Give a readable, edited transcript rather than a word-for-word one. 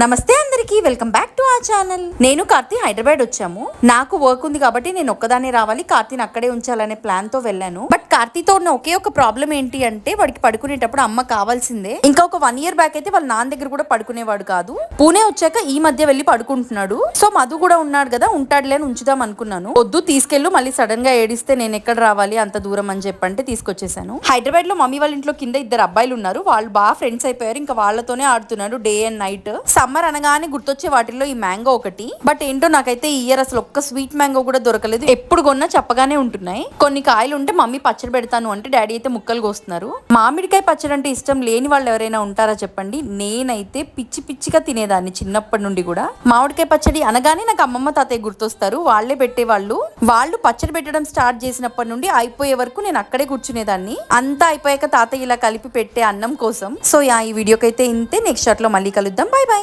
నమస్తే అందరికి, welcome back to our channel. నేను కార్తీ హైదరాబాద్ వచ్చాము. నాకు వర్క్ ఉంది కాబట్టి నేను ఒక్కదానే రావాలి, కార్తీని అక్కడే ఉంచాలనే ప్లాన్ తో వెళ్ళాను. బట్ కార్తీతో ఉన్న ఒకే ఒక ప్రాబ్లం ఏంటి అంటే వాడికి పడుకునేటప్పుడు అమ్మ కావాల్సిందే. ఇంకా ఒక 1 year బ్యాక్ అయితే వాళ్ళ నాన్న దగ్గర కూడా పడుకునేవాడు కాదు. పూణే వచ్చాక ఈ మధ్య వెళ్ళి పడుకుంటున్నాడు. సో మధు కూడా ఉన్నాడు కదా, ఉంటాడులే అని ఉంచుదాం అనుకున్నాను. వద్దు తీసుకెళ్ళు, మళ్ళీ సడన్ గా ఏడిస్తే నేను ఎక్కడ రావాలి అంత దూరం అని చెప్పంటే తీసుకొచ్చేసాను. హైదరాబాద్ లో మమ్మీ వాళ్ళ ఇంట్లో కింద 2 అబ్బాయిలు ఉన్నారు. వాళ్ళు బాగా ఫ్రెండ్స్ అయిపోయారు. ఇంకా వాళ్ళతోనే ఆడుతున్నాడు డే అండ్ నైట్. సమ్మర్ అనగానే గుర్తొచ్చే వాటిల్లో ఈ మ్యాంగో ఒకటి. బట్ ఏంటో నాకైతే ఈ ఇయర్ అసలు ఒక్క స్వీట్ మ్యాంగో కూడా దొరకలేదు. ఎప్పుడు కొన్నా చెప్పగానే ఉంటున్నాయి. కొన్ని కాయలు ఉంటే మమ్మీ పచ్చడి పెడతాను అంటే డాడీ అయితే ముక్కలు కోస్తున్నారు. మామిడికాయ పచ్చడి అంటే ఇష్టం లేని వాళ్ళు ఎవరైనా ఉంటారా చెప్పండి. నేనైతే పిచ్చి పిచ్చిగా తినేదాన్ని చిన్నప్పటి నుండి కూడా. మామిడికాయ పచ్చడి అనగానే నాకు అమ్మమ్మ తాతయ్య గుర్తొస్తారు. వాళ్లే పెట్టేవాళ్ళు. వాళ్ళు పచ్చడి పెట్టడం స్టార్ట్ చేసినప్పటి నుండి అయిపోయే వరకు నేను అక్కడే కూర్చునేదాన్ని. అంతా అయిపోయాక తాతయ్య ఇలా కలిపి పెట్టే అన్నం కోసం. సో ఈ వీడియోకి అయితే ఇంతే. నెక్స్ట్ షాట్ లో మళ్ళీ కలుద్దాం. By by.